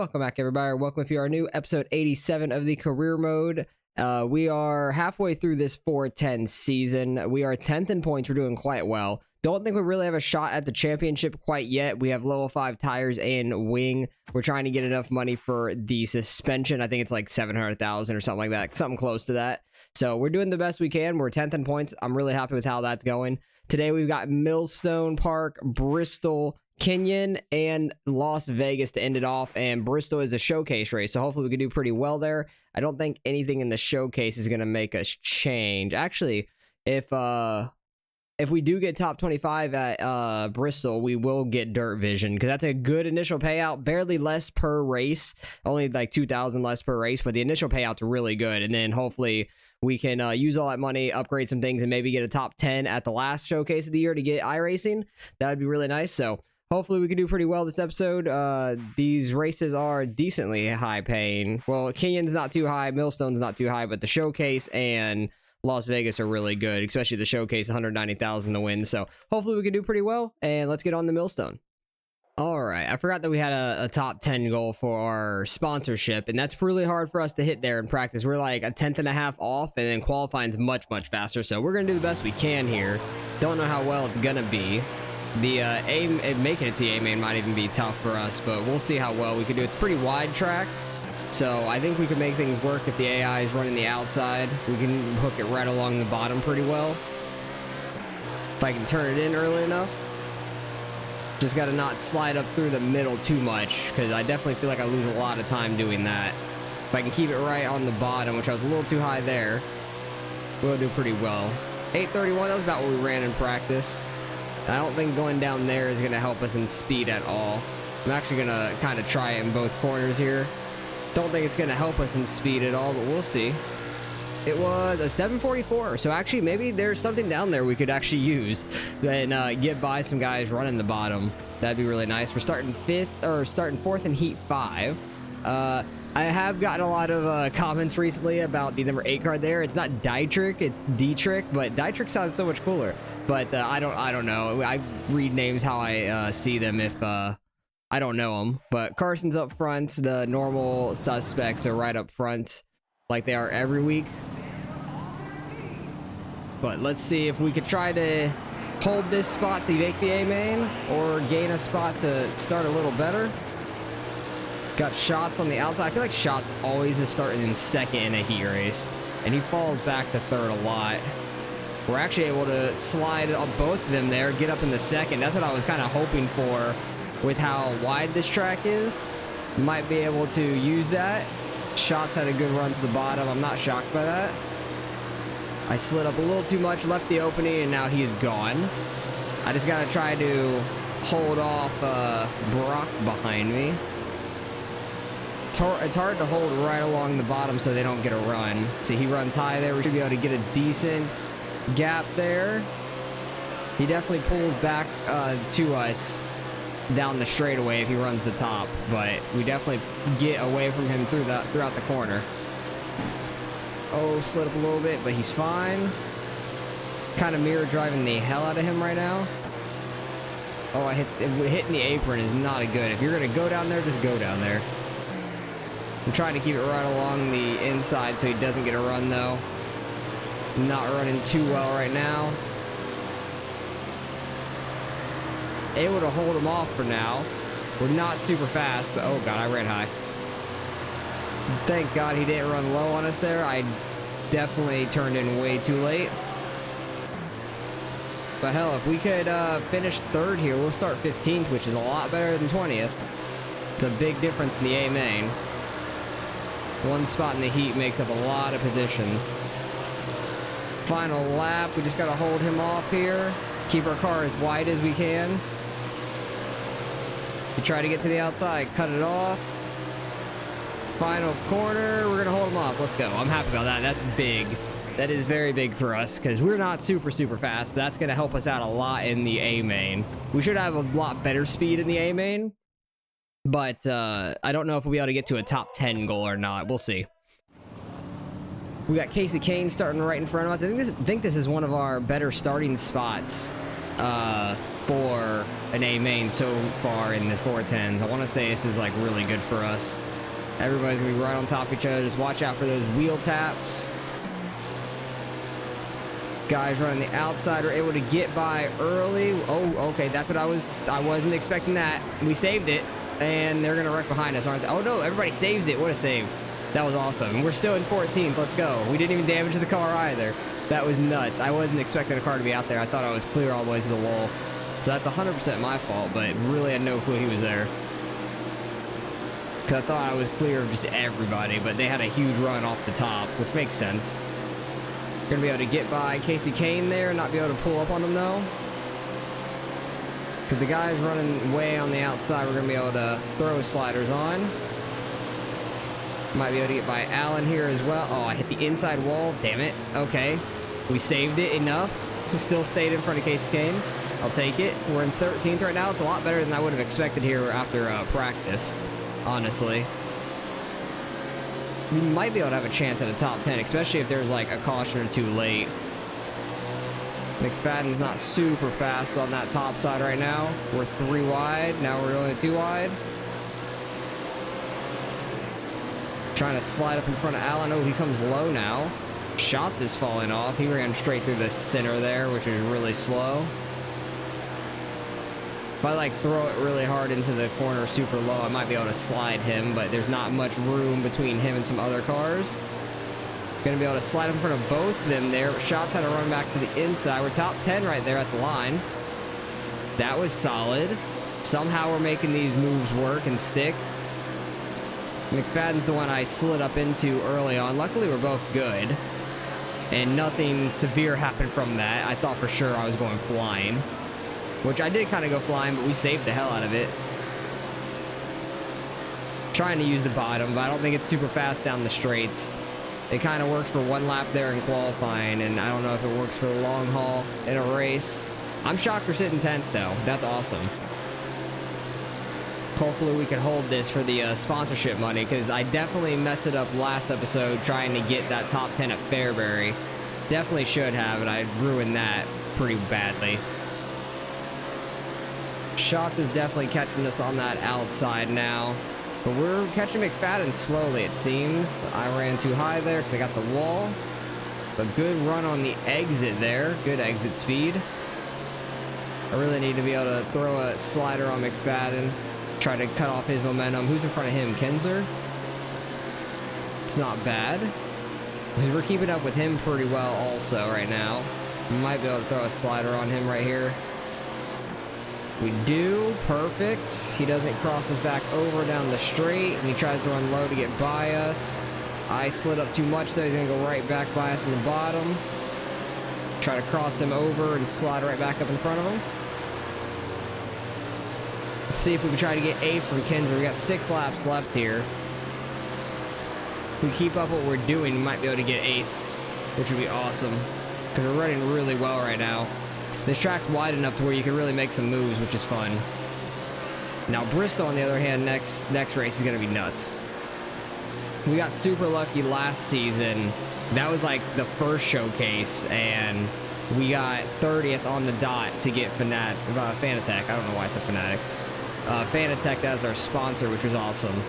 Welcome back, everybody. Welcome if you are new, episode 87 of the career mode. We are halfway through this 410 season. We are 10th in points. We're doing quite well. Don't think we really have a shot at the championship quite yet. We have level 5 tires and wing. We're trying to get enough money for the suspension. I think it's like 700,000 or something like that, something close to that. So we're doing the best we can. We're 10th in points. I'm really happy with how that's going. Today we've got Millstone Park, Bristol, Kenyon, and Las Vegas to end it off, and Bristol is a showcase race, so hopefully we can do pretty well there. I don't think anything in the showcase is going to make us change. Actually, if we do get top 25 at Bristol, we will get dirt vision, because that's a good initial payout. Barely less per race, only like 2,000 less per race, but the initial payout's really good, and then hopefully we can use all that money, upgrade some things, and maybe get a top 10 at the last showcase of the year to get iRacing. That would be really nice. So hopefully we can do pretty well this episode. These races are decently high paying. Well, Kenyon's not too high, Millstone's not too high, but the showcase and Las Vegas are really good, especially the showcase, 190,000 to win. So hopefully we can do pretty well, and let's get on the Millstone. All right, I forgot that we had a top 10 goal for our sponsorship, and that's really hard for us to hit there in practice. We're like a tenth and a half off, and then qualifying's much faster. So we're gonna do the best we can here. Don't know how well it's gonna be. The making it to the A main might even be tough for us, but we'll see how well we can do. It's a pretty wide track, so I think we can make things work. If the AI is running the outside, we can hook it right along the bottom pretty well. If I can turn it in early enough. Just got to not slide up through the middle too much, because I definitely feel like I lose a lot of time doing that. If I can keep it right on the bottom, which I was a little too high there, we'll do pretty well. 831, that was about what we ran in practice. I don't think going down there is going to help us in speed at all. I'm actually going to kind of try it in both corners here. Don't think it's going to help us in speed at all, but we'll see. It was a 744, so actually maybe there's something down there we could actually use and get by some guys running the bottom. That'd be really nice. We're starting fourth in heat 5. I have gotten a lot of comments recently about the number 8 card there. It's not Dietrich, it's Dietrich, but Dietrich sounds so much cooler. But I don't know. I read names how I see them if I don't know them. But Carson's up front. The normal suspects are right up front, like they are every week. But let's see if we could try to hold this spot to make the A main, or gain a spot to start a little better. Got Shots on the outside. I feel like Shots always is starting in second in a heat race, and he falls back to third a lot. We're actually able to slide on both of them there, get up in the second. That's what I was kind of hoping for with how wide this track is. Might be able to use that. Shots had a good run to the bottom. I'm not shocked by that. I slid up a little too much, left the opening, and now he's gone. I just got to try to hold off Brock behind me. It's hard to hold right along the bottom so they don't get a run. See, he runs high there. We should be able to get a decent gap there. He definitely pulls back to us down the straightaway if he runs the top, but we definitely get away from him throughout the corner. Oh, slid up a little bit, but he's fine. Kind of mirror driving the hell out of him right now. Oh, hitting the apron is not a good. If you're gonna go down there, just go down there. I'm trying to keep it right along the inside so he doesn't get a run though. Not running too well right now. Able to hold him off for now. We're not super fast, but oh god, I ran high. Thank god he didn't run low on us there. I definitely turned in way too late. But hell, if we could finish third here, we'll start 15th, which is a lot better than 20th. It's a big difference in the A main. One spot in the heat makes up a lot of positions. Final lap, we just gotta hold him off here. Keep our car as wide as we can. We try to get to the outside, cut it off. Final corner, we're gonna hold him off. Let's go. I'm happy about that. That's big. That is very big for us, because we're not super fast, but that's gonna help us out a lot in the A main. We should have a lot better speed in the A main, but I don't know if we'll be able to get to a top 10 goal or not. We'll see. We got Casey Kane starting right in front of us. I think this is one of our better starting spots for an A main so far in the 410s. I want to say this is like really good for us. Everybody's gonna be right on top of each other. Just watch out for those wheel taps. Guys running the outside are able to get by early. Oh, okay, that's what I wasn't expecting that. We saved it, and they're gonna wreck behind us, aren't they? Oh no, everybody saves it. What a save. That was awesome. We're still in 14th. Let's go. We didn't even damage the car either. That was nuts. I wasn't expecting a car to be out there. I thought I was clear all the way to the wall. So that's 100% my fault, but really had no clue he was there. Because I thought I was clear of just everybody, but they had a huge run off the top, which makes sense. Gonna be able to get by Casey Kane there, not be able to pull up on him though. Because the guy's running way on the outside, we're gonna be able to throw sliders on. Might be able to get by Allen here as well. Oh, I hit the inside wall, damn it. Okay, we saved it enough to still stay in front of Casey Kane. I'll take it. We're in 13th right now. It's a lot better than I would have expected here after practice, honestly. We might be able to have a chance at a top 10, especially if there's like a caution or two late. McFadden's not super fast on that top side right now. We're 3 wide. Now we're only 2 wide. Trying to slide up in front of Allen. Oh, he comes low now. Shots is falling off. He ran straight through the center there, which is really slow. If I like throw it really hard into the corner super low, I might be able to slide him, but there's not much room between him and some other cars. Gonna be able to slide in front of both of them there, but Shots had to run back to the inside. We're top 10 right there at the line. That was solid. Somehow we're making these moves work and stick. McFadden's the one I slid up into early on. Luckily, we're both good. And nothing severe happened from that. I thought for sure I was going flying. Which I did kind of go flying, but we saved the hell out of it. Trying to use the bottom, but I don't think it's super fast down the straights. It kind of worked for 1 lap there in qualifying, and I don't know if it works for the long haul in a race. I'm shocked we're sitting 10th, though. That's awesome. Hopefully we can hold this for the sponsorship money, because I definitely messed it up last episode trying to get that top 10 at Fairbury. Definitely should have, and I ruined that pretty badly. Shots is definitely catching us on that outside now. But we're catching McFadden slowly, it seems. I ran too high there because I got the wall. But good run on the exit there. Good exit speed. I really need to be able to throw a slider on McFadden. Try to cut off his momentum. Who's in front of him? Kinzer? It's not bad. Because we're keeping up with him pretty well also right now. We might be able to throw a slider on him right here. We do. Perfect. He doesn't cross us back over down the straight, and he tries to run low to get by us. I slid up too much, though. He's going to go right back by us in the bottom. Try to cross him over and slide right back up in front of him. Let's see if we can try to get 8th from Kinzer. We got 6 laps left here. If we keep up what we're doing, we might be able to get 8th, which would be awesome, because we're running really well right now. This track's wide enough to where you can really make some moves, which is fun. Now, Bristol, on the other hand, next race is going to be nuts. We got super lucky last season. That was like the first showcase, and we got 30th on the dot to get Fanatec. I don't know why I said Fanatic. Fanatec as our sponsor, which was awesome.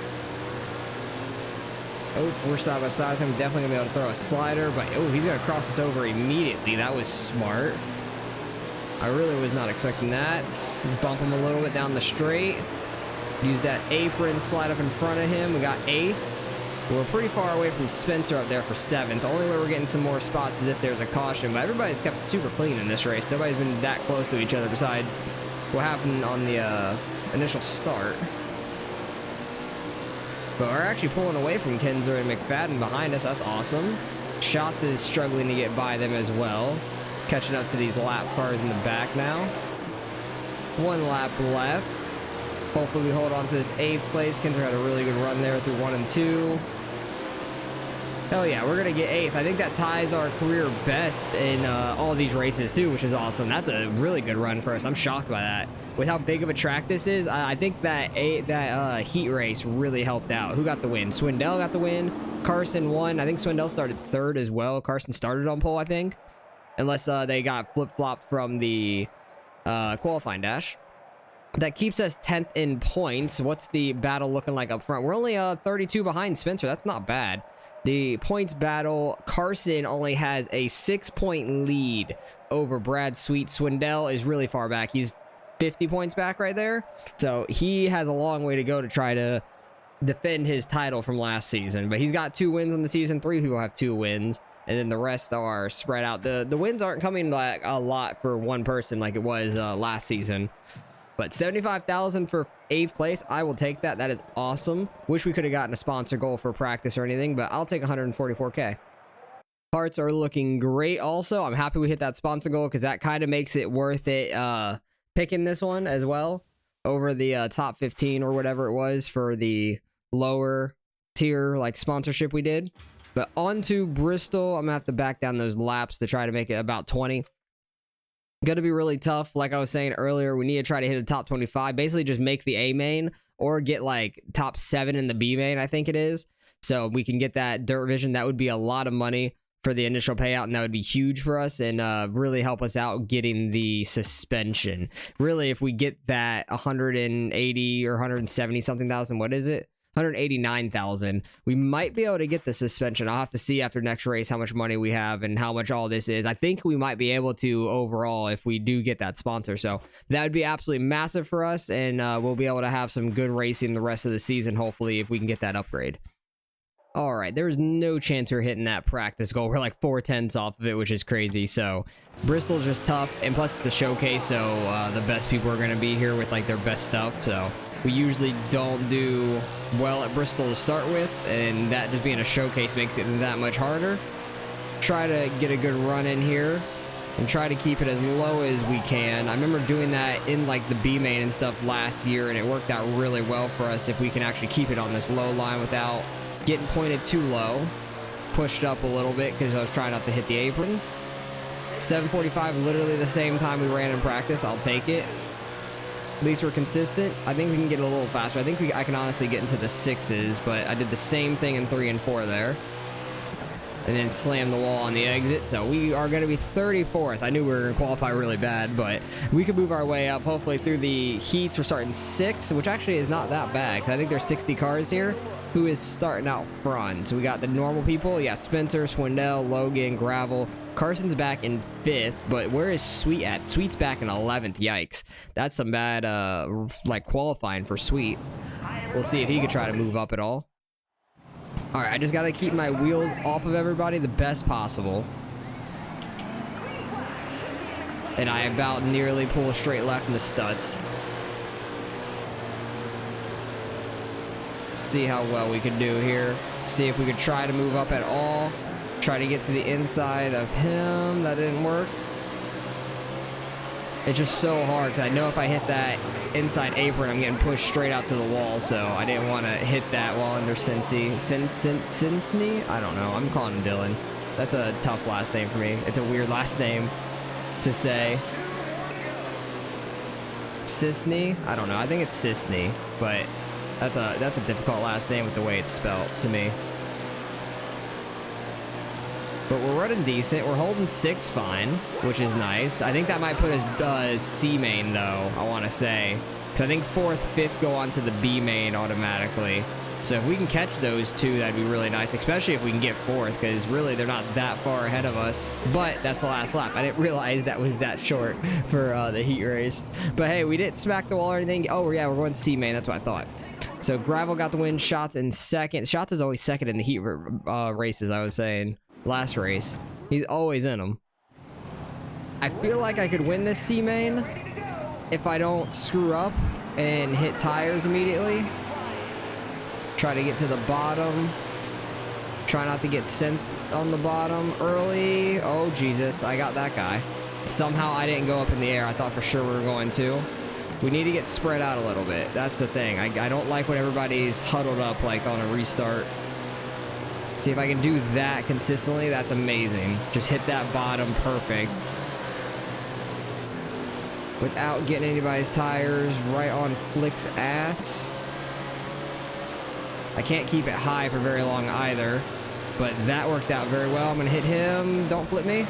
Oh, we're side by side with him. Definitely going to be able to throw a slider, but oh, he's going to cross us over immediately. That was smart. I really was not expecting that. Bump him a little bit down the straight. Use that apron, slide up in front of him. We got 8th. We're pretty far away from Spencer up there for 7th. The only way we're getting some more spots is if there's a caution, but everybody's kept it super clean in this race. Nobody's been that close to each other besides what happened on the initial start. But we're actually pulling away from Kinzer and McFadden behind us. That's awesome. Shots is struggling to get by them as well. Catching up to these lap cars in the back now. 1 lap left. Hopefully we hold on to this 8th place. Kinzer had a really good run there through 1 and 2. Hell yeah, we're gonna get 8th. I think that ties our career best in all these races too, which is awesome. That's a really good run for us. I'm shocked by that. With how big of a track this is, I think that heat race really helped out. Who got the win? Swindell got the win. Carson won. I think Swindell started 3rd as well. Carson started on pole, I think. Unless they got flip-flopped from the qualifying dash. That keeps us 10th in points. What's the battle looking like up front? We're only 32 behind Spencer. That's not bad. The points battle, Carson only has a 6-point lead over Brad Sweet. Swindell is really far back. He's 50 points back right there. So he has a long way to go to try to defend his title from last season. But he's got 2 wins on the season. 3 people have 2 wins. And then the rest are spread out. The wins aren't coming like a lot for one person like it was last season. But 75,000 for 8th place, I will take that. That is awesome. Wish we could have gotten a sponsor goal for practice or anything, but I'll take 144K. Parts are looking great also. I'm happy we hit that sponsor goal because that kind of makes it worth it picking this one as well over the top 15 or whatever it was for the lower tier like sponsorship we did. But on to Bristol. I'm going to have to back down those laps to try to make it about 20. Gonna be really tough. Like I was saying earlier, we need to try to hit a top 25. Basically just make the A main or get like top 7 in the B main, I think it is. So we can get that dirt vision. That would be a lot of money for the initial payout, and that would be huge for us and really help us out getting the suspension. Really, if we get that 180 or 170 something thousand, what is it? 189,000. We might be able to get the suspension. I'll have to see after next race how much money we have and how much all this is. I think we might be able to overall if we do get that sponsor. So that would be absolutely massive for us, and we'll be able to have some good racing the rest of the season, hopefully, if we can get that upgrade. All right, there's no chance we're hitting that practice goal. We're like 4/10 off of it, which is crazy. So Bristol's just tough, and plus it's the showcase, so the best people are going to be here with like their best stuff. So we usually don't do well at Bristol to start with, and that just being a showcase makes it that much harder. Try to get a good run in here and try to keep it as low as we can. I remember doing that in like the B main and stuff last year, and it worked out really well for us if we can actually keep it on this low line without getting pointed too low. Pushed up a little bit because I was trying not to hit the apron. 745, literally the same time we ran in practice. I'll take it. At least we're consistent. I think we can get a little faster. I think I can honestly get into the 6s, but I did the same thing in 3 and 4 there. And then slam the wall on the exit. So we are going to be 34th. I knew we were going to qualify really bad, but we can move our way up. Hopefully through the heats, we're starting 6th, which actually is not that bad. I think there's 60 cars here. Who is starting out front? So we got the normal people. Yeah, Spencer, Swindell, Logan, Gravel. Carson's back in 5th, but where is Sweet at? Sweet's back in 11th. Yikes. That's some bad, like, qualifying for Sweet. We'll see if he could try to move up at all. All right, I just got to keep my wheels off of everybody the best possible. And I about nearly pull a straight left in the studs. See how well we can do here. See if we could try to move up at all. Try to get to the inside of him. That didn't work. It's just so hard because I know if I hit that inside apron, I'm getting pushed straight out to the wall. So I didn't want to hit that while under Cincy. Cincny? I don't know. I'm calling him Dylan. That's a tough last name for me. It's a weird last name to say. Cisney? I don't know. I think it's Cisney, but that's a difficult last name with the way it's spelled to me. But we're running decent. We're holding 6 fine, which is nice. I think that might put us C main, though, I want to say. Because I think 4th, 5th go on to the B main automatically. So if we can catch those 2, that'd be really nice, especially if we can get 4th, because really they're not that far ahead of us. But that's the last lap. I didn't realize that was that short for the heat race. But hey, we didn't smack the wall or anything. Oh, yeah, we're going C main. That's what I thought. So Gravel got the win. Shots in 2nd. Shots is always 2nd in the heat races, I was saying. Last race. He's always in them. I feel like I could win this C main if I don't screw up and hit tires immediately. Try to get to the bottom. Try not to get sent on the bottom early. Oh, Jesus. I got that guy. Somehow I didn't go up in the air. I thought for sure we were going to. We need to get spread out a little bit. That's the thing. I don't like when everybody's huddled up like on a restart. See if I can do that consistently. That's amazing. Just hit that bottom perfect. Without getting anybody's tires right on Flick's ass. I can't keep it high for very long either. But that worked out very well. I'm going to hit him. Don't flip me.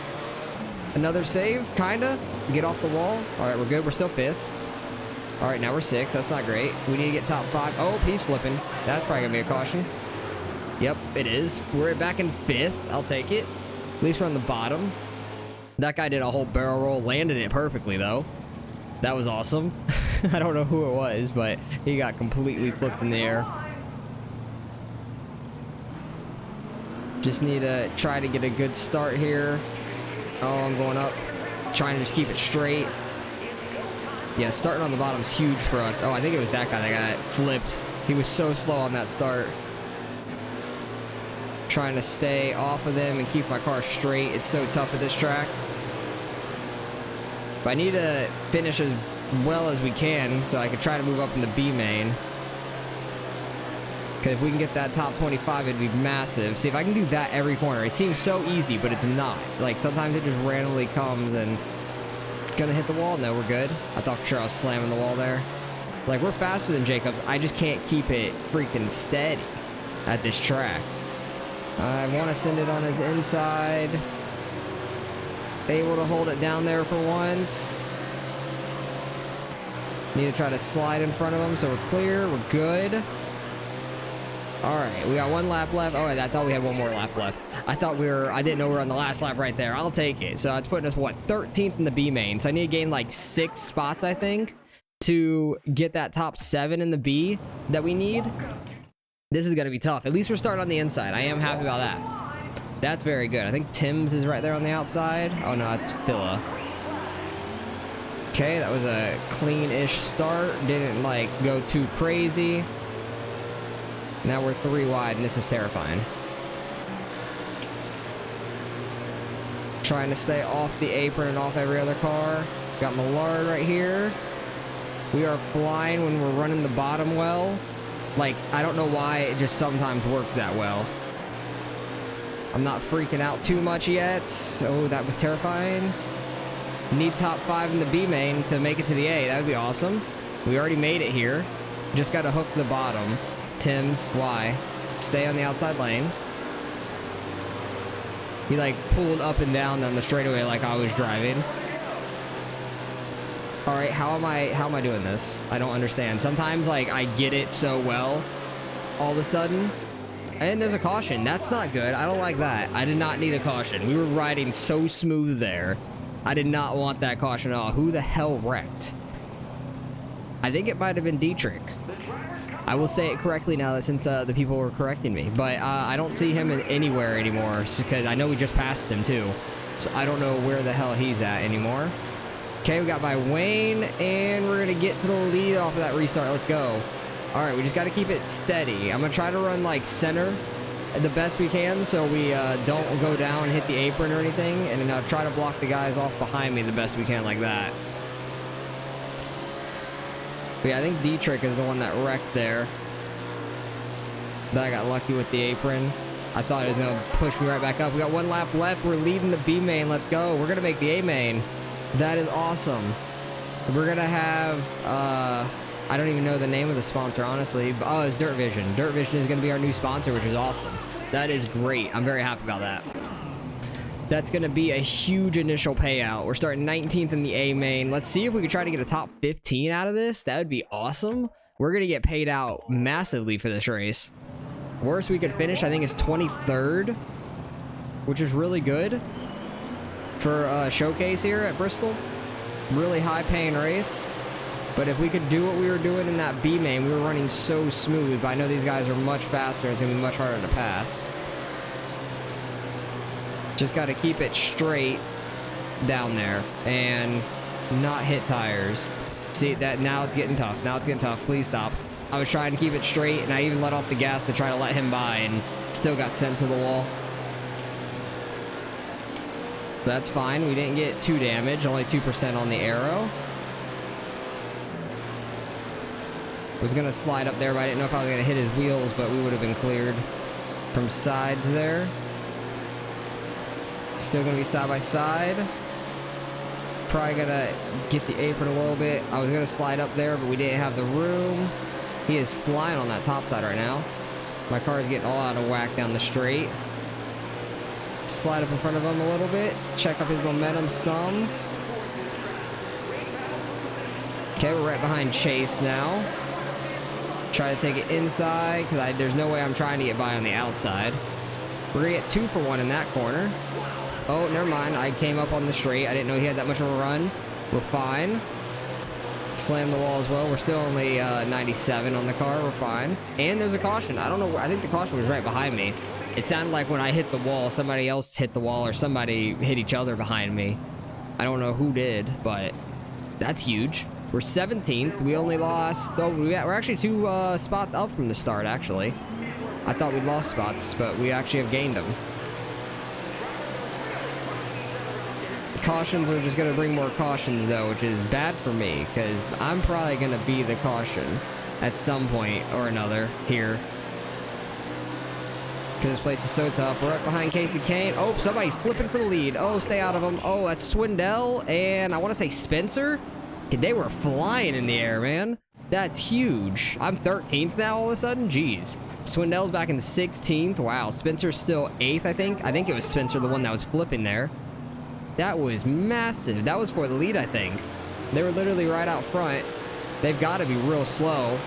Another save, kind of. Get off the wall. All right, we're good. We're still 5th. All right, now we're 6. That's not great. We need to get top 5. Oh, he's flipping. That's probably gonna be a caution. Yep, it is. We're back in 5th. I'll take it. At least we're on the bottom. That guy did a whole barrel roll, landed it perfectly though. That was awesome. I don't know who it was, but he got completely flipped in the air. Just need to try to get a good start here. Oh, I'm going up. Trying to just keep it straight. Yeah, starting on the bottom is huge for us. Oh, I think it was that guy that got flipped. He was so slow on that start. Trying to stay off of them and keep my car straight. It's so tough at this track. But I need to finish as well as we can so I can try to move up in the B main. Because if we can get that top 25, it'd be massive. See, if I can do that every corner, it seems so easy, but it's not. Like, sometimes it just randomly comes and it's gonna hit the wall. No, we're good. I thought for sure I was slamming the wall there. Like, we're faster than Jacobs. I just can't keep it freaking steady at this track. I want to send it on his inside. Able to hold it down there for once. Need to try to slide in front of him so we're clear. We're good. All right, we got 1 lap left. Oh, I thought we had 1 more lap left. I didn't know we were on the last lap right there. I'll take it. So it's putting us, what, 13th in the B main. So I need to gain like 6 spots, I think, to get that top 7 in the B that we need. This is going to be tough. At least we're starting on the inside. I am happy about that. That's very good. I think Tim's is right there on the outside. Oh, no, it's Phila. Okay, that was a clean-ish start. Didn't, like, go too crazy. Now we're 3 wide, and this is terrifying. Trying to stay off the apron and off every other car. Got Millard right here. We are flying when we're running the bottom well. Like, I don't know why it just sometimes works that well. I'm not freaking out too much yet. Oh, that was terrifying. Need top 5 in the B main to make it to the A. That would be awesome. We already made it here. Just got to hook the bottom. Tim's, why? Stay on the outside lane. He like pulled up and down the straightaway like I was driving. All right, how am I doing this? I don't understand. Sometimes like I get it so well all of a sudden. And there's a caution. That's not good. I don't like that. I did not need a caution. We were riding so smooth there. I did not want that caution at all. Who the hell wrecked? I think it might have been Dietrich. I will say it correctly now that since the people were correcting me. But I don't see him anywhere anymore because I know we just passed him too. So I don't know where the hell he's at anymore. Okay, we got by Wayne, and we're going to get to the lead off of that restart. Let's go. All right, we just got to keep it steady. I'm going to try to run, like, center the best we can so we don't go down and hit the apron or anything, and then I'll try to block the guys off behind me the best we can like that. But yeah, I think Dietrich is the one that wrecked there. That I got lucky with the apron. I thought it was going to push me right back up. We got 1 lap left. We're leading the B main. Let's go. We're going to make the A main. That is awesome. We're going to have, I don't even know the name of the sponsor, honestly. But, oh, it's Dirt Vision. Dirt Vision is going to be our new sponsor, which is awesome. That is great. I'm very happy about that. That's going to be a huge initial payout. We're starting 19th in the A main. Let's see if we can try to get a top 15 out of this. That would be awesome. We're going to get paid out massively for this race. Worst we could finish, I think, is 23rd, which is really good for a showcase here at Bristol. Really high paying race. But if we could do what we were doing in that B main, we were running so smooth, but I know these guys are much faster. It's going to be much harder to pass. Just got to keep it straight down there and not hit tires. See, that now it's getting tough. Now it's getting tough. Please stop. I was trying to keep it straight, and I even let off the gas to try to let him by, and still got sent to the wall. That's fine. We didn't get too damaged. Only 2% on the arrow. Was going to slide up there, but I didn't know if I was going to hit his wheels, but we would have been cleared from sides there. Still going to be side by side. Probably going to get the apron a little bit. I was going to slide up there, but we didn't have the room. He is flying on that top side right now. My car is getting all out of whack down the straight. Slide up in front of him a little bit. Check up his momentum some. Okay, we're right behind Chase now. Try to take it inside, because there's no way I'm trying to get by on the outside. We're going to get 2 for 1 in that corner. Oh, never mind. I came up on the straight. I didn't know he had that much of a run. We're fine. Slam the wall as well. We're still only 97 on the car. We're fine. And there's a caution. I don't know. I think the caution was right behind me. It sounded like when I hit the wall, somebody else hit the wall or somebody hit each other behind me. I don't know who did, but that's huge. We're 17th. We only lost... Oh, we're actually 2 spots up from the start, actually. I thought we'd lost spots, but we actually have gained them. Cautions are just going to bring more cautions, though, which is bad for me, because I'm probably going to be the caution at some point or another here. Because this place is so tough. We're right behind Casey Kane. Oh, somebody's flipping for the lead. Oh, stay out of them. Oh, that's Swindell, and I want to say Spencer. They were flying in the air, man. That's huge. I'm 13th now all of a sudden. Jeez. Swindell's back in 16th. Wow. Spencer's still 8th, I think. I think it was Spencer, the one that was flipping there. That was massive. That was for the lead, I think. They were literally right out front. They've got to be real slow.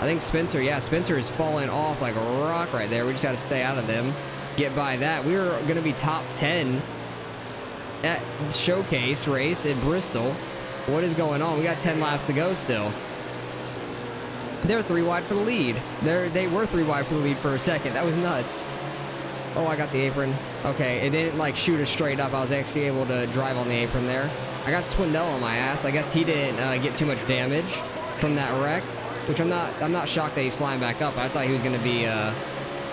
I think Spencer, yeah, Spencer is falling off like a rock right there. We just got to stay out of them. Get by that. We were going to be top 10 at showcase race in Bristol. What is going on? We got 10 laps to go still. They're 3 wide for the lead. They were 3 wide for the lead for a second. That was nuts. Oh, I got the apron. Okay, it didn't like shoot us straight up. I was actually able to drive on the apron there. I got Swindell on my ass. I guess he didn't get too much damage from that wreck, which I'm not shocked that he's flying back up. I thought he was going to be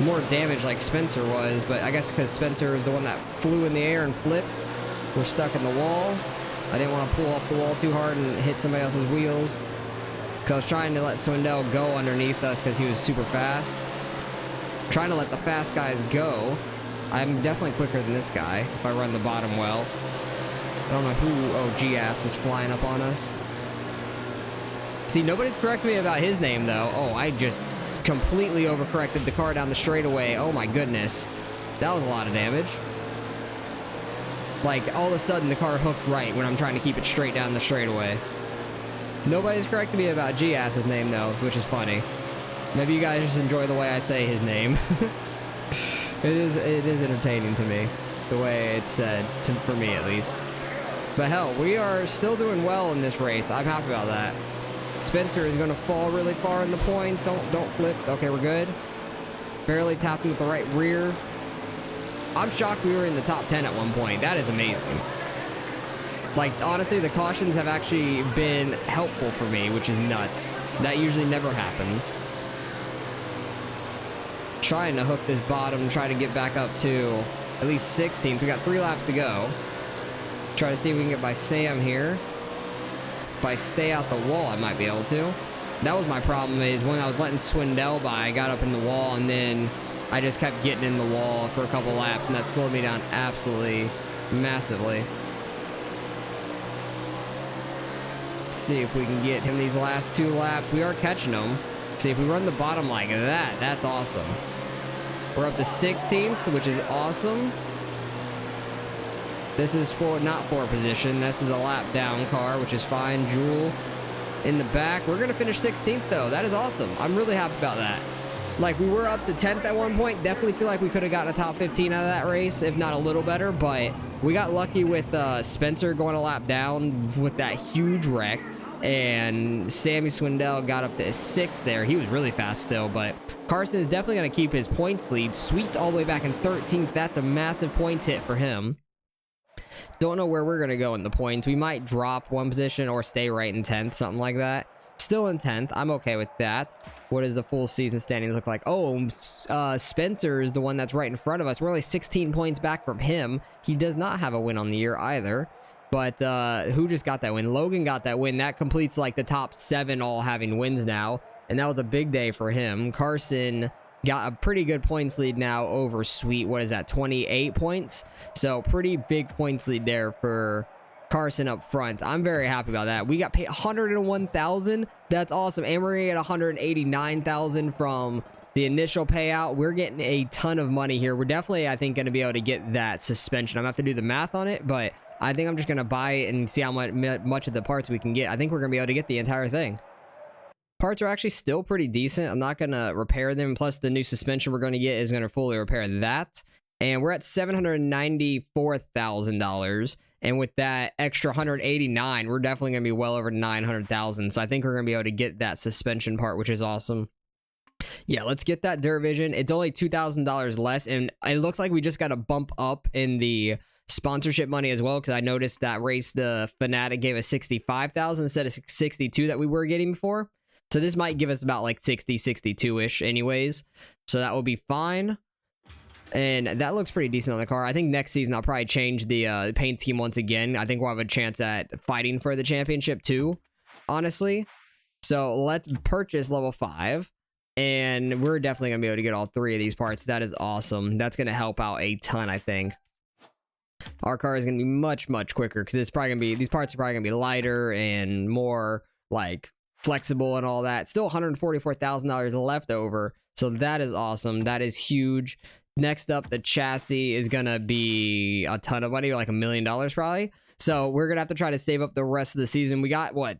more damage like Spencer was, but I guess because Spencer was the one that flew in the air and flipped, we're stuck in the wall. I didn't want to pull off the wall too hard and hit somebody else's wheels, because I was trying to let Swindell go underneath us because he was super fast. Trying to let the fast guys go. I'm definitely quicker than this guy if I run the bottom well. I don't know who... Oh, G-Ass was flying up on us. See, nobody's corrected me about his name, though. Oh, I just completely overcorrected the car down the straightaway. Oh, my goodness. That was a lot of damage. Like, all of a sudden, the car hooked right when I'm trying to keep it straight down the straightaway. Nobody's corrected me about G-Ass's name, though, which is funny. Maybe you guys just enjoy the way I say his name. It is entertaining to me, the way it's said, for me at least. But hell, we are still doing well in this race. I'm happy about that. Spencer is going to fall really far in the points. Don't flip. Okay, we're good. Barely tapping with the right rear. I'm shocked we were in the top 10 at one point. That is amazing. Like, honestly, the cautions have actually been helpful for me, which is nuts. That usually never happens. Trying to hook this bottom, try to get back up to at least 16th. We got 3 laps to go. Try to see if we can get by Sam here. If I stay out the wall, I might be able to. That was my problem, is when I was letting Swindell by, I got up in the wall, and then I just kept getting in the wall for a couple laps, and that slowed me down absolutely massively. Let's see if we can get him these last 2 laps. We are catching him. See, if we run the bottom like that, that's awesome. We're up to 16th, which is awesome. This is not for position. This is a lap down car, which is fine. Jewel in the back. We're going to finish 16th, though. That is awesome. I'm really happy about that. Like, we were up to 10th at one point. Definitely feel like we could have gotten a top 15 out of that race, if not a little better. But we got lucky with Spencer going a lap down with that huge wreck. And Sammy Swindell got up to 6th there. He was really fast still, but Carson is definitely going to keep his points lead. Sweet's all the way back in 13th. That's a massive points hit for him. Don't know where we're going to go in the points. We might drop 1 position or stay right in 10th, something like that. Still in 10th. I'm okay with that. What does the full season standings look like? Oh, Spencer is the one that's right in front of us. We're only 16 points back from him. He does not have a win on the year either. But who just got that win? Logan got that win. That completes like the top 7 all having wins now. And that was a big day for him. Carson got a pretty good points lead now over Sweet. What is that? 28 points. So pretty big points lead there for Carson up front. I'm very happy about that. We got paid 101,000. That's awesome. And we're gonna get 189,000 from the initial payout. We're getting a ton of money here. We're definitely, I think, going to be able to get that suspension. I'm going to have to do the math on it, but I think I'm just going to buy it and see how much of the parts we can get. I think we're going to be able to get the entire thing. Parts are actually still pretty decent. I'm not going to repair them. Plus, the new suspension we're going to get is going to fully repair that. And we're at $794,000. And with that extra 189, we're definitely going to be well over 900,000. So I think we're going to be able to get that suspension part, which is awesome. Yeah, let's get that Dirt Vision. It's only $2,000 less. And it looks like we just got a bump up in the sponsorship money as well, because I noticed that race, the Fanatic gave us 65,000 instead of 62 that we were getting before. So this might give us about like 60, 62-ish anyways. So that will be fine. And that looks pretty decent on the car. I think next season I'll probably change the paint scheme once again. I think we'll have a chance at fighting for the championship too, honestly. So let's purchase level 5. And we're definitely going to be able to get all 3 of these parts. That is awesome. That's going to help out a ton, I think. Our car is going to be much, much quicker because it's probably going to be, these parts are probably going to be lighter and more like flexible and all that. Still $144,000 left over. So that is awesome. That is huge. Next up, the chassis is going to be a ton of money, like $1 million probably. So we're going to have to try to save up the rest of the season. We got, what,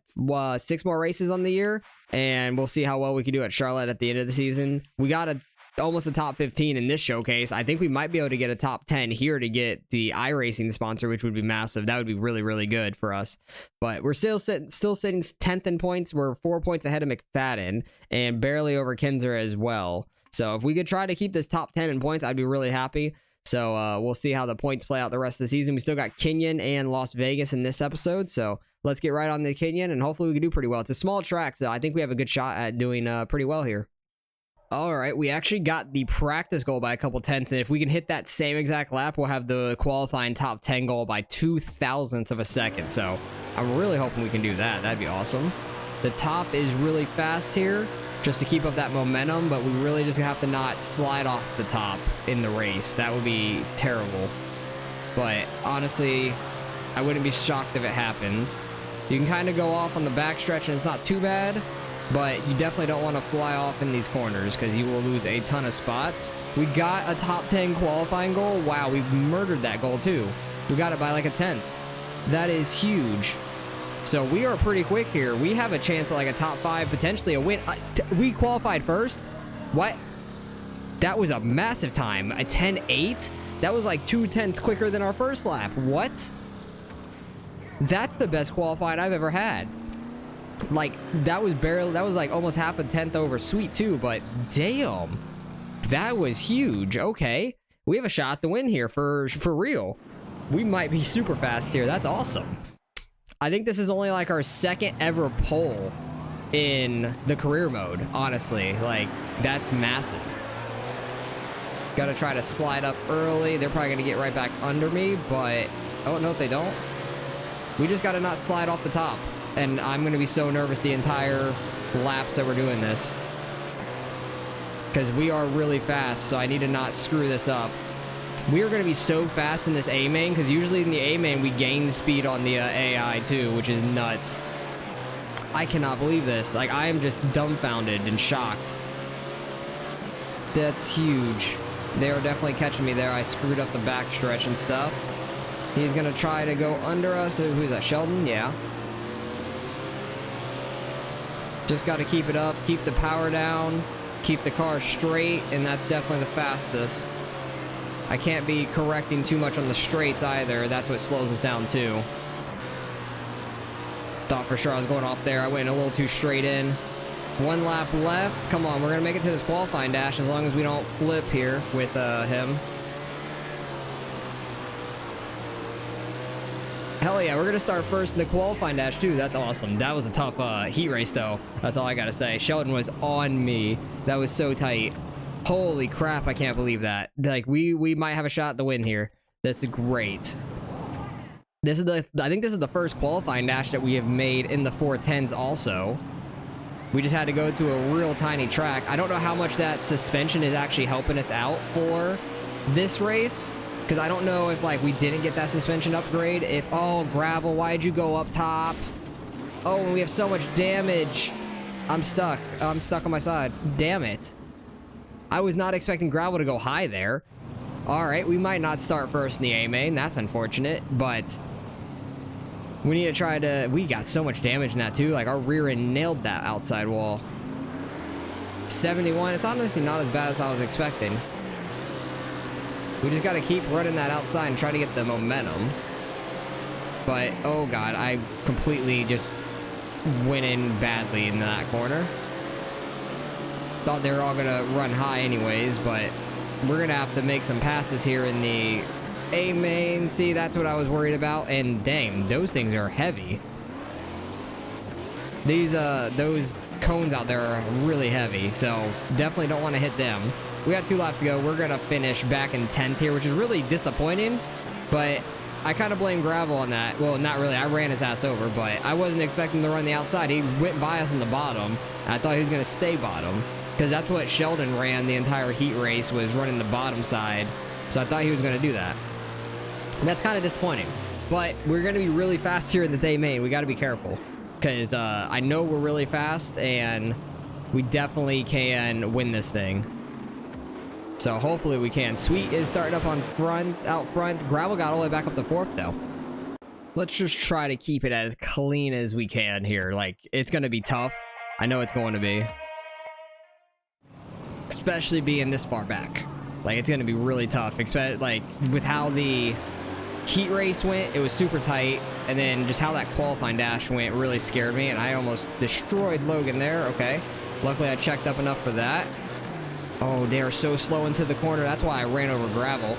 6 more races on the year, and we'll see how well we can do at Charlotte at the end of the season. We got almost a top 15 in this showcase. I think we might be able to get a top 10 here to get the iRacing sponsor, which would be massive. That would be really, really good for us. But we're still sitting 10th in points. We're 4 points ahead of McFadden and barely over Kinzer as well. So if we could try to keep this top 10 in points, I'd be really happy. So we'll see how the points play out the rest of the season. We still got Kenyon and Las Vegas in this episode. So let's get right on the Kenyon, and hopefully we can do pretty well. It's a small track, so I think we have a good shot at doing pretty well here. All right, we actually got the practice goal by a couple tenths, and if we can hit that same exact lap, we'll have the qualifying top 10 goal by 0.02 of a second. So I'm really hoping we can do that. That'd be awesome. The top is really fast here, just to keep up that momentum, but we really just have to not slide off the top in the race. That would be terrible. But honestly, I wouldn't be shocked if it happens. You can kind of go off on the backstretch and it's not too bad, but you definitely don't want to fly off in these corners because you will lose a ton of spots. We got a top 10 qualifying goal. Wow, we murdered that goal too. We got it by like a 10th. That is huge. So we are pretty quick here. We have a chance at like a top 5, potentially a win. We qualified first? What? That was a massive time. A 10.8? That was like 0.2 quicker than our first lap. What? That's the best qualified I've ever had. Like, that was like almost half a tenth over Sweet too, but damn. That was huge. Okay. We have a shot to win here for real. We might be super fast here. That's awesome. I think this is only like our 2nd ever pole in the career mode, honestly. Like, that's massive. Gotta try to slide up early. They're probably gonna get right back under me, but... Oh, no, they don't. We just gotta not slide off the top. And I'm gonna be so nervous the entire laps that we're doing this. Because we are really fast, so I need to not screw this up. We are going to be so fast in this A main, because usually in the A main we gain speed on the AI too, which is nuts. I cannot believe this. Like, I am just dumbfounded and shocked. That's huge. They are definitely catching me there. I screwed up the backstretch and stuff. He's going to try to go under us. Who's that? Sheldon? Yeah. Just got to keep it up, keep the power down, keep the car straight, and that's definitely the fastest. I can't be correcting too much on the straights either. That's what slows us down too. Thought for sure I was going off there. I went a little too straight in. 1 lap left. Come on, we're going to make it to this qualifying dash as long as we don't flip here with him. Hell yeah, we're going to start first in the qualifying dash too. That's awesome. That was a tough heat race though. That's all I got to say. Sheldon was on me. That was so tight. Holy crap, I can't believe that. Like, we might have a shot at the win here. That's great. This is I think this is the first qualifying dash that we have made in the 410s also. We just had to go to a real tiny track. I don't know how much that suspension is actually helping us out for this race, because I don't know if, like, we didn't get that suspension upgrade. If, oh, gravel, why'd you go up top? Oh, and we have so much damage. I'm stuck. I'm stuck on my side. Damn it. I was not expecting gravel to go high there. All right, we might not start first in the A main. That's unfortunate, but We need to try to... We got so much damage in that, too. Like, our rear end nailed that outside wall. 71. It's honestly not as bad as I was expecting. We just got to keep running that outside and try to get the momentum. But, oh, God. I completely just went in badly in that corner. Thought they were all going to run high anyways, but we're going to have to make some passes here in the... A main. See, that's what I was worried about. And dang, those things are heavy. Those cones out there are really heavy, so definitely don't want to hit them. We got 2 laps to go. We're gonna finish back in 10th here, which is really disappointing, but I kind of blame Gravel on that. Well, not really. I ran his ass over, but I wasn't expecting to run the outside. He went by us in the bottom, and I thought he was gonna stay bottom, because that's what Sheldon ran the entire heat race, was running the bottom side. So I thought he was gonna do that. And that's kind of disappointing, but we're going to be really fast here in this A main. We got to be careful because I know we're really fast and we definitely can win this thing. So hopefully we can. Sweet is starting up on out front. Gravel got all the way back up to 4th though. Let's just try to keep it as clean as we can here. Like, it's going to be tough. I know it's going to be. Especially being this far back. Like, it's going to be really tough. Like, with how the heat race went, it was super tight, and then just how that qualifying dash went really scared me, and I almost destroyed Logan there. Okay, luckily I checked up enough for that. Oh, they are so slow into the corner. That's why I ran over Gravel.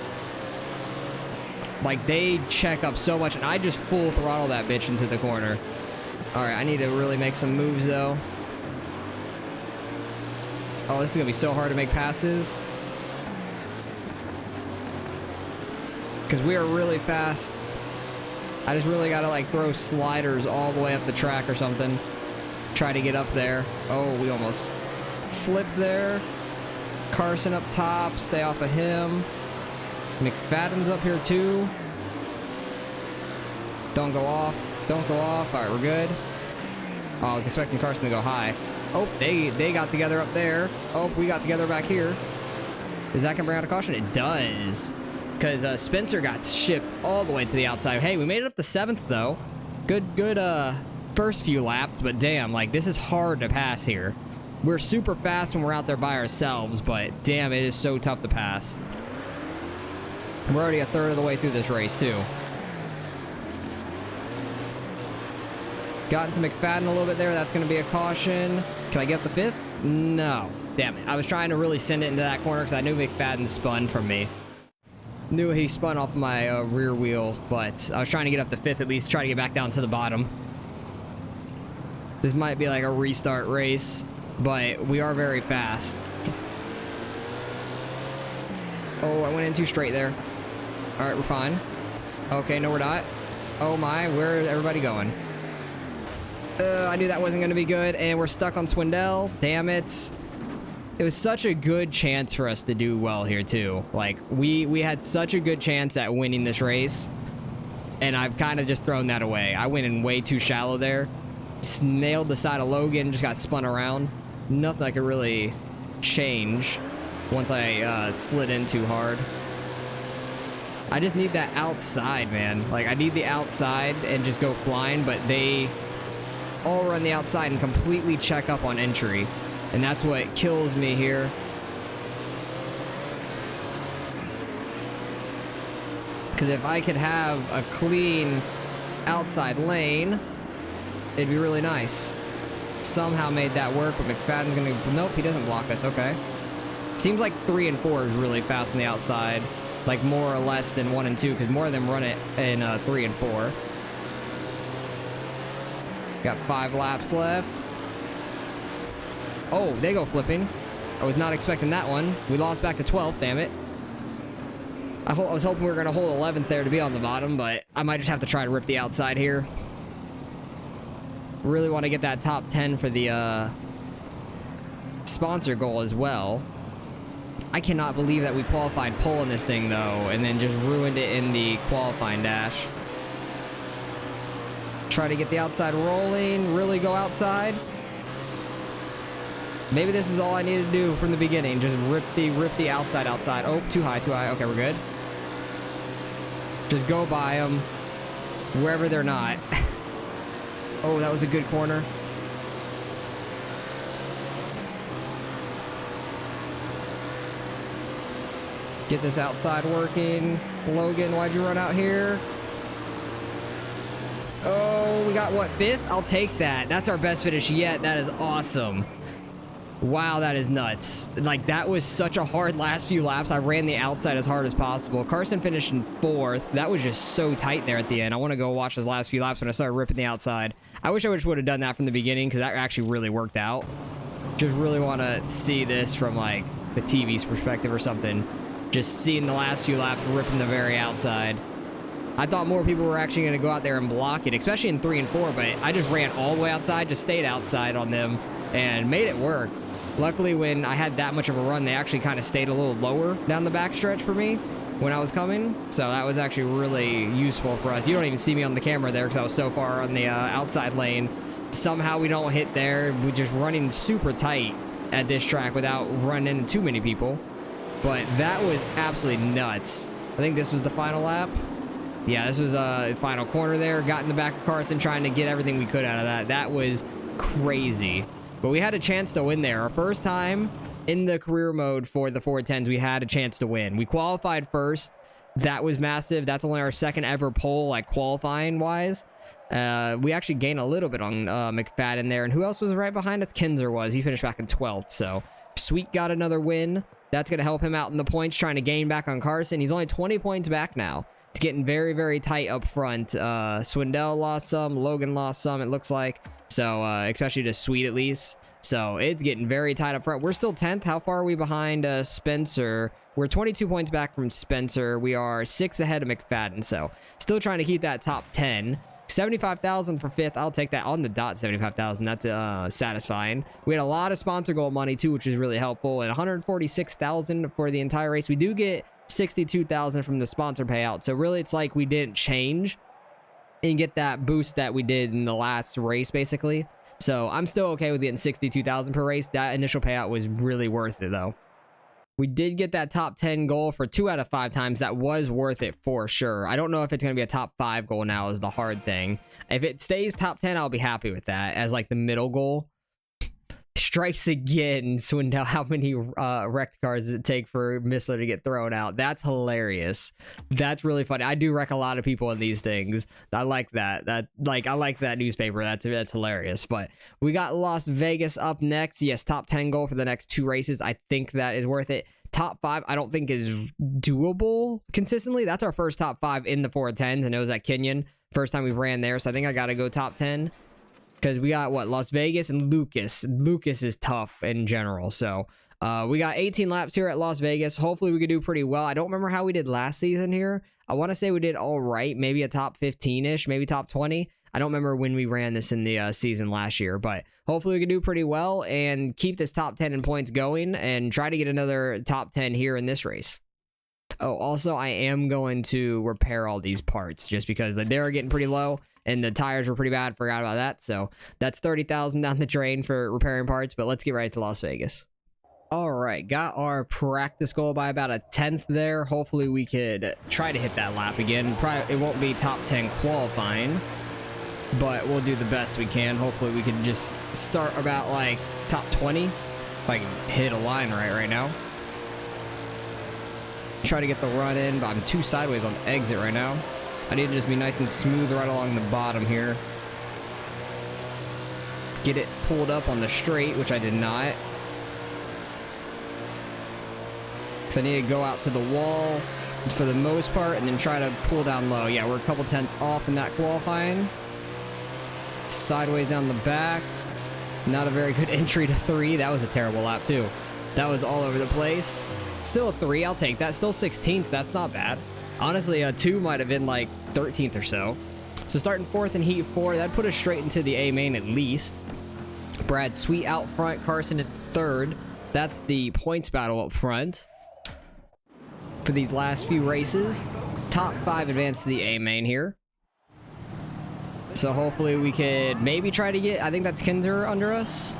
Like, they check up so much, and I just full throttle that bitch into the corner. All right, I need to really make some moves though. Oh, this is gonna be so hard to make passes. Because we are really fast. I just really got to, like, throw sliders all the way up the track or something. Try to get up there. Oh, we almost flipped there. Carson up top. Stay off of him. McFadden's up here, too. Don't go off. Don't go off. All right, we're good. Oh, I was expecting Carson to go high. Oh, they got together up there. Oh, we got together back here. Is that going to bring out a caution? It does. Because Spencer got shipped all the way to the outside. Hey, we made it up to 7th, though. Good first few laps, but damn, like, this is hard to pass here. We're super fast when we're out there by ourselves, but damn, it is so tough to pass. We're already a third of the way through this race, too. Got into McFadden a little bit there. That's going to be a caution. Can I get up to 5th? No. Damn it. I was trying to really send it into that corner because I knew McFadden spun from me. Knew he spun off my rear wheel, but I was trying to get up to 5th at least, try to get back down to the bottom. This might be like a restart race, but we are very fast. Oh, I went in too straight there. All right, we're fine. Okay, no, we're not. Oh my, where is everybody going? I knew that wasn't going to be good, and we're stuck on Swindell. Damn it. It was such a good chance for us to do well here, too. Like, we had such a good chance at winning this race, and I've kind of just thrown that away. I went in way too shallow there. Nailed the side of Logan, just got spun around. Nothing I could really change once I slid in too hard. I just need that outside, man. Like, I need the outside and just go flying, but they all run the outside and completely check up on entry. And that's what kills me here. Because if I could have a clean outside lane, it'd be really nice. Somehow made that work, but McFadden's gonna... Nope, he doesn't block us. Okay. Seems like 3 and 4 is really fast on the outside. Like, more or less than 1 and 2, because more of them run it in 3 and 4. Got 5 laps left. Oh, they go flipping. I was not expecting that one. We lost back to 12th, damn it. I was hoping we were going to hold 11th there to be on the bottom, but I might just have to try to rip the outside here. Really want to get that top 10 for the sponsor goal as well. I cannot believe that we qualified pole in this thing, though, and then just ruined it in the qualifying dash. Try to get the outside rolling, really go outside. Maybe this is all I need to do from the beginning. Just rip the outside. Oh, too high. Okay, we're good. Just go by them wherever they're not. Oh, that was a good corner. Get this outside working. Logan, why'd you run out here? Oh, we got what, 5th? I'll take that. That's our best finish yet. That is awesome. Wow, that is nuts. Like, that was such a hard last few laps. I ran the outside as hard as possible. Carson finished in 4th. That was just so tight there at the end. I want to go watch those last few laps when I started ripping the outside. I wish I would have done that from the beginning because that actually really worked out. Just really want to see this from, like, the TV's perspective or something. Just seeing the last few laps ripping the very outside. I thought more people were actually going to go out there and block it, especially in 3 and 4, but I just ran all the way outside, just stayed outside on them, and made it work. Luckily, when I had that much of a run, they actually kind of stayed a little lower down the backstretch for me when I was coming, so that was actually really useful for us. You don't even see me on the camera there because I was so far on the outside lane. Somehow we don't hit there. We're just running super tight at this track without running into too many people. But that was absolutely nuts. I think this was the final lap. Yeah, this was a final corner there. Got in the back of Carson trying to get everything we could out of that. That was crazy. But we had a chance to win there. Our first time in the career mode for the 410s, we had a chance to win. We qualified first. That was massive. That's only our second ever pole, like qualifying wise. We actually gained a little bit on McFadden there. And who else was right behind us? Kinzer was. He finished back in 12th. So Sweet got another win. That's going to help him out in the points, trying to gain back on Carson. He's only 20 points back now. It's getting very, very tight up front. Swindell lost some. Logan lost some, it looks like. So, especially to Sweet at least. So, it's getting very tight up front. We're still 10th. How far are we behind Spencer? We're 22 points back from Spencer. We are 6 ahead of McFadden. So, still trying to keep that top 10. 75,000 for 5th. I'll take that on the dot. 75,000. That's satisfying. We had a lot of sponsor goal money too, which is really helpful. And 146,000 for the entire race. We do get 62,000 from the sponsor payout. So really, it's like we didn't change and get that boost that we did in the last race, basically. So I'm still okay with getting 62,000 per race. That initial payout was really worth it, though. We did get that top 10 goal for 2 out of 5 times. That was worth it for sure. I don't know if it's going to be a top 5 goal now is the hard thing. If it stays top 10, I'll be happy with that as like the middle goal. Strikes again. Swindell, how many wrecked cars does it take for Missler to get thrown out? That's hilarious. That's really funny. I do wreck a lot of people in these things. I like that. I like that newspaper. That's hilarious. But we got Las Vegas up next. Yes, top 10 goal for the next 2 races. I think that is worth it. Top 5, I don't think is doable consistently. That's our first top 5 in the 410s, and it was at Kenyon. First time we've ran there, so I think I got to go top 10. Because we got, what, Las Vegas and Lucas. Lucas is tough in general. So, we got 18 laps here at Las Vegas. Hopefully, we could do pretty well. I don't remember how we did last season here. I want to say we did all right. Maybe a top 15-ish. Maybe top 20. I don't remember when we ran this in the season last year. But hopefully, we can do pretty well and keep this top 10 in points going. And try to get another top 10 here in this race. Oh, also, I am going to repair all these parts. Just because they're getting pretty low. And the tires were pretty bad. Forgot about that. So that's 30,000 down the drain for repairing parts. But let's get right to Las Vegas. All right. Got our practice goal by about a 10th there. Hopefully we could try to hit that lap again. Probably it won't be top 10 qualifying. But we'll do the best we can. Hopefully we can just start about like top 20. If I can hit a line right now. Try to get the run in. But I'm too sideways on the exit right now. I need to just be nice and smooth right along the bottom here. Get it pulled up on the straight, which I did not. Because I need to go out to the wall for the most part and then try to pull down low. Yeah, we're a couple tenths off in that qualifying. Sideways down the back. Not a very good entry to 3. That was a terrible lap too. That was all over the place. Still a 3, I'll take that. Still 16th, that's not bad. Honestly, a 2 might have been like 13th or so. So starting 4th in Heat 4, that'd put us straight into the A main at least. Brad Sweet out front, Carson at 3rd. That's the points battle up front for these last few races. Top 5 advance to the A main here. So hopefully we could maybe try to get, I think that's Kinzer under us.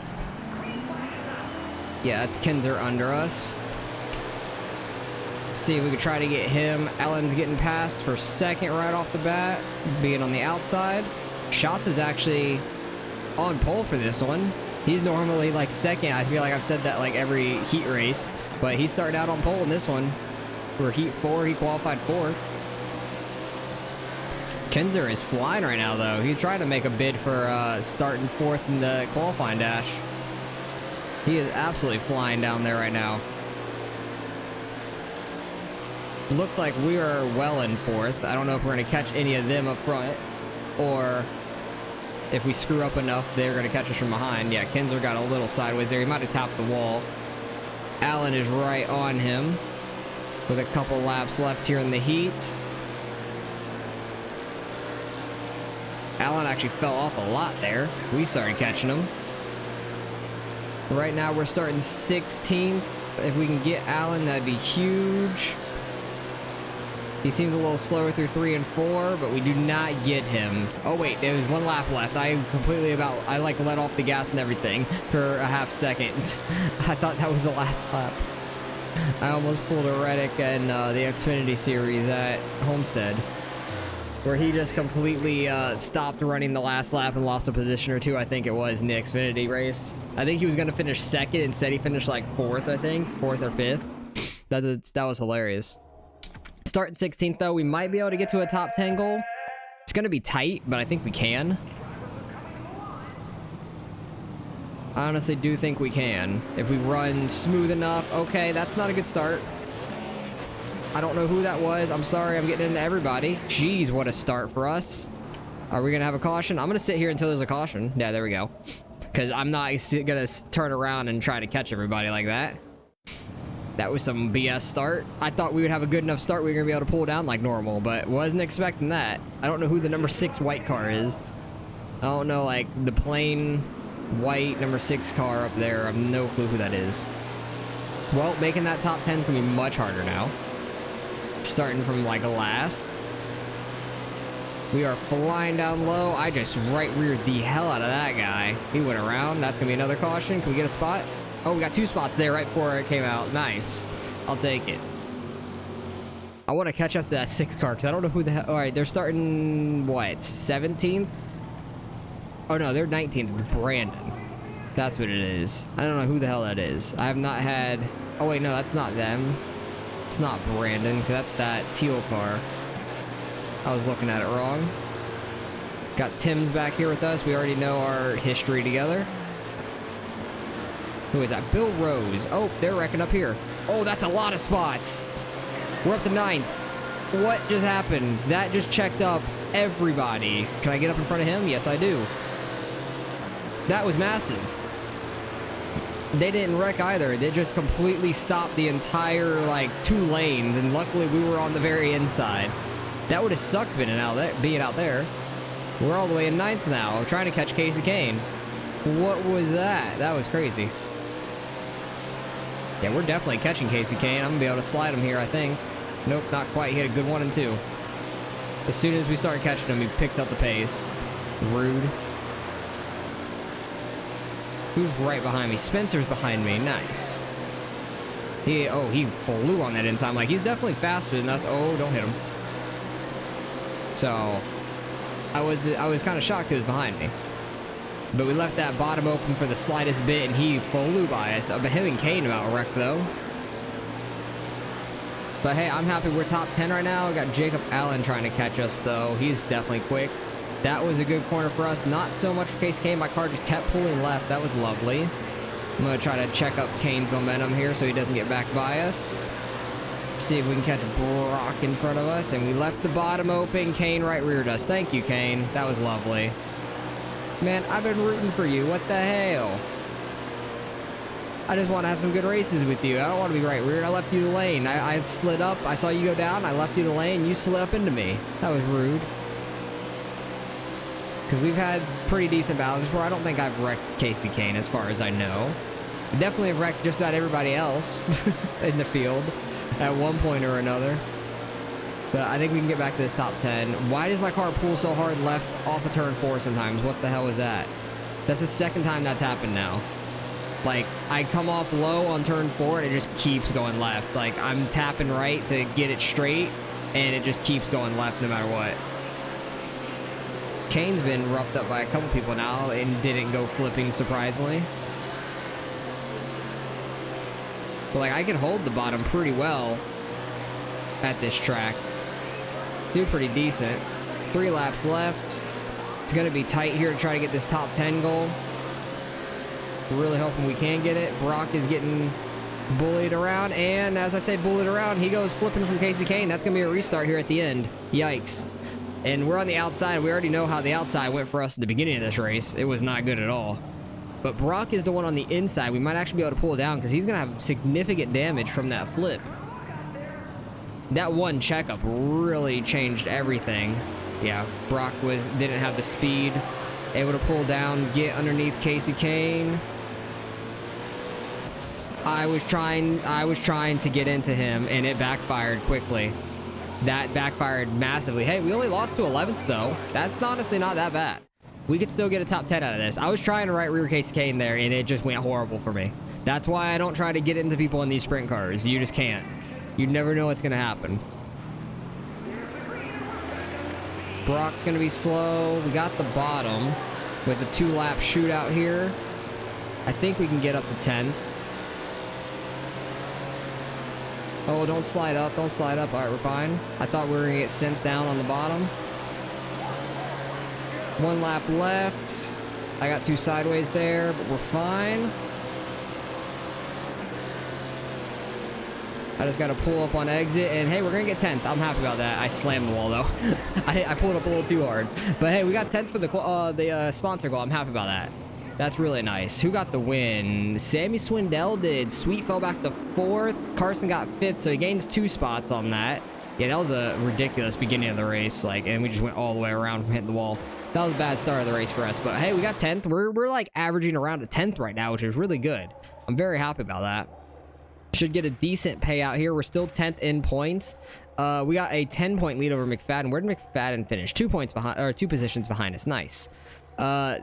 Yeah, that's Kinzer under us. See if we could try to get him. Allen's getting passed for 2nd right off the bat, being on the outside. Shots is actually on pole for this one. He's normally like second. I feel like I've said that like every heat race, but he started out on pole in this one. For heat 4, he qualified 4th. Kenzer is flying right now, though. He's trying to make a bid for starting 4th in the qualifying dash. He is absolutely flying down there right now. Looks like we are well in 4th. I don't know if we're going to catch any of them up front, or if we screw up enough, they're going to catch us from behind. Yeah, Kenzer got a little sideways there. He might have tapped the wall. Allen is right on him with a couple laps left here in the heat. Allen actually fell off a lot there. We started catching him. Right now we're starting 16th. If we can get Allen, that'd be huge. He seems a little slower through 3 and 4, but we do not get him. Oh wait, there was 1 lap left. I like let off the gas and everything for a half second. I thought that was the last lap. I almost pulled a Reddick in the Xfinity series at Homestead, where he just completely stopped running the last lap and lost a position or two, I think it was, in the Xfinity race. I think he was going to finish 2nd. Instead, he finished like 4th, I think. 4th or 5th. That was hilarious. Starting 16th, though. We might be able to get to a top 10 goal. It's going to be tight, but I think we can. I honestly do think we can. If we run smooth enough. Okay, that's not a good start. I don't know who that was. I'm sorry, I'm getting into everybody. Jeez, what a start for us. Are we going to have a caution? I'm going to sit here until there's a caution. Yeah, there we go. Because I'm not going to turn around and try to catch everybody like that. That was some BS start. I thought we would have a good enough start we were going to be able to pull down like normal, but wasn't expecting that. I don't know who the number 6 white car is. I don't know, like, the plain white number 6 car up there. I have no clue who that is. Well, making that top 10 is going to be much harder now. Starting from like last. We are flying down low. I just right reared the hell out of that guy. He went around. That's gonna be another caution. Can we get a spot? Oh, we got 2 spots there right before it came out. Nice. I'll take it. I want to catch up to that 6 car because I don't know who the hell. All right, they're starting what, 17th? Oh no, they're 19th. Brandon. That's what it is. I don't know who the hell that is. I have not had. Oh wait, no, that's not them. It's not Brandon, because that's that teal car. I was looking at it wrong. Got Tim's back here with us. We already know our history together. Who is that? Bill Rose. Oh, they're wrecking up here. Oh, that's a lot of spots. We're up to 9th. What just happened? That just checked up everybody. Can I get up in front of him? Yes, I do. That was massive. They didn't wreck either. They just completely stopped the entire, like, 2 lanes, and luckily we were on the very inside. That would have sucked being out there. We're all the way in 9th now. I'm trying to catch Casey Kane. What was that? That was crazy. Yeah, we're definitely catching Casey Kane. I'm going to be able to slide him here, I think. Nope, not quite. He had a good 1 and 2. As soon as we start catching him, he picks up the pace. Rude. Who's right behind me? Spencer's behind me. Nice. He flew on that inside. I'm like, he's definitely faster than us. Oh, don't hit him. So, I was kind of shocked he was behind me. But we left that bottom open for the slightest bit, and he flew by us. But him and Kane about wrecked, though. But hey, I'm happy we're top 10 right now. We got Jacob Allen trying to catch us, though. He's definitely quick. That was a good corner for us. Not so much for Casey Kane. My car just kept pulling left. That was lovely. I'm going to try to check up Kane's momentum here so he doesn't get back by us. See if we can catch Brock in front of us. And we left the bottom open. Kane right reared us. Thank you, Kane. That was lovely. Man, I've been rooting for you. What the hell? I just want to have some good races with you. I don't want to be right reared. I left you the lane. I slid up. I saw you go down. I left you the lane. You slid up into me. That was rude. Because we've had pretty decent battles where I don't think I've wrecked Casey Kane as far as I know. I definitely have wrecked just about everybody else in the field at one point or another. But I think we can get back to this top 10. Why does my car pull so hard left off of turn 4 sometimes? What the hell was that? That's the 2nd time that's happened now. Like, I come off low on turn 4 and it just keeps going left. Like, I'm tapping right to get it straight and it just keeps going left no matter what. Kane's been roughed up by a couple people now and didn't go flipping, surprisingly. But like, I can hold the bottom pretty well at this track. Do pretty decent. 3 laps left. It's going to be tight here to try to get this top 10 goal. We're really hoping we can get it. Brock is getting bullied around, and as I said, bullied around, he goes flipping from Casey Kane. That's going to be a restart here at the end. Yikes. And we're on the outside. We already know how the outside went for us at the beginning of this race. It was not good at all. But Brock is the one on the inside. We might actually be able to pull it down because he's going to have significant damage from that flip. That one checkup really changed everything. Yeah, Brock didn't have the speed. Able to pull down, get underneath Casey Kane. I was trying to get into him, and it backfired quickly. That backfired massively. Hey, we only lost to 11th, though. That's honestly not that bad. We could still get a top 10 out of this. I was trying to right rear Casey Kane there, and it just went horrible for me. That's why I don't try to get into people in these sprint cars. You just can't. You never know what's going to happen. Brock's going to be slow. We got the bottom with a 2-lap shootout here. I think we can get up to 10th. Oh, don't slide up. Don't slide up. All right, we're fine. I thought we were going to get sent down on the bottom. 1 lap left. I got 2 sideways there, but we're fine. I just got to pull up on exit, and hey, we're going to get 10th. I'm happy about that. I slammed the wall, though. I pulled up a little too hard. But hey, we got 10th for the sponsor goal. I'm happy about that. That's really nice. Who got the win? Sammy Swindell did. Sweet fell back to 4th. Carson got 5th, so he gains 2 spots on that. Yeah, that was a ridiculous beginning of the race, and we just went all the way around from hitting the wall. That was a bad start of the race for us, but hey, we got 10th. We're like averaging around a 10th right now, which is really good. I'm very happy about that. Should get a decent payout here. We're still 10th in points. We got a 10-point lead over McFadden. Where did McFadden finish? 2 points behind, or 2 positions behind us. Nice.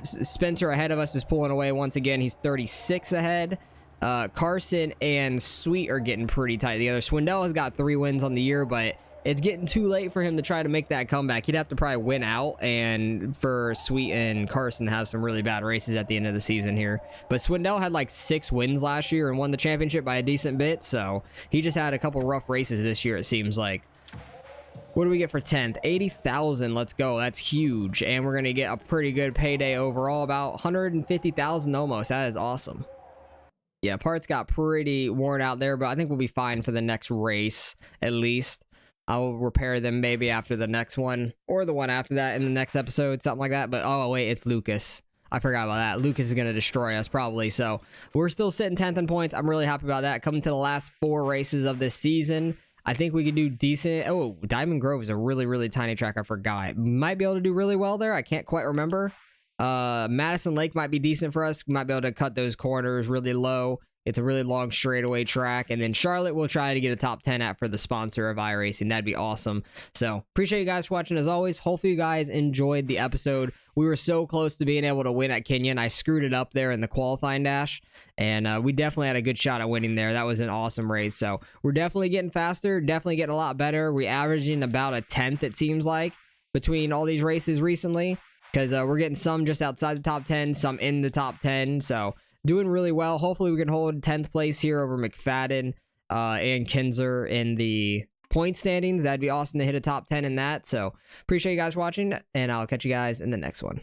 Spencer ahead of us is pulling away once again. He's 36 ahead. Carson and Sweet are getting pretty tight together. Swindell has got 3 wins on the year, but it's getting too late for him to try to make that comeback. He'd have to probably win out, and for Sweet and Carson to have some really bad races at the end of the season here. But Swindell had like 6 wins last year and won the championship by a decent bit, so he just had a couple rough races this year, it seems like. What do we get for 10th? 80,000. Let's go. That's huge. And we're going to get a pretty good payday overall. About 150,000 almost. That is awesome. Yeah, parts got pretty worn out there, but I think we'll be fine for the next race, at least. I'll repair them maybe after the next one, or the one after that in the next episode, something like that. But, oh, wait, it's Lucas. I forgot about that. Lucas is going to destroy us, probably. So, we're still sitting 10th in points. I'm really happy about that. Coming to the last 4 races of this season, I think we could do decent. Oh, Diamond Grove is a really, really tiny track. I forgot. Might be able to do really well there. I can't quite remember. Madison Lake might be decent for us. Might be able to cut those corners really low. It's a really long straightaway track. And then Charlotte will try to get a top 10 at for the sponsor of iRacing. That'd be awesome. So appreciate you guys for watching as always. Hopefully you guys enjoyed the episode. We were so close to being able to win at Kenyon. I screwed it up there in the qualifying dash. And we definitely had a good shot at winning there. That was an awesome race. So we're definitely getting faster. Definitely getting a lot better. We're averaging about a 10th, it seems like, between all these races recently. Because we're getting some just outside the top 10, some in the top 10. So doing really well. Hopefully we can hold 10th place here over McFadden and Kinzer in the point standings. That'd be awesome to hit a top 10 in that. So appreciate you guys watching, and I'll catch you guys in the next one.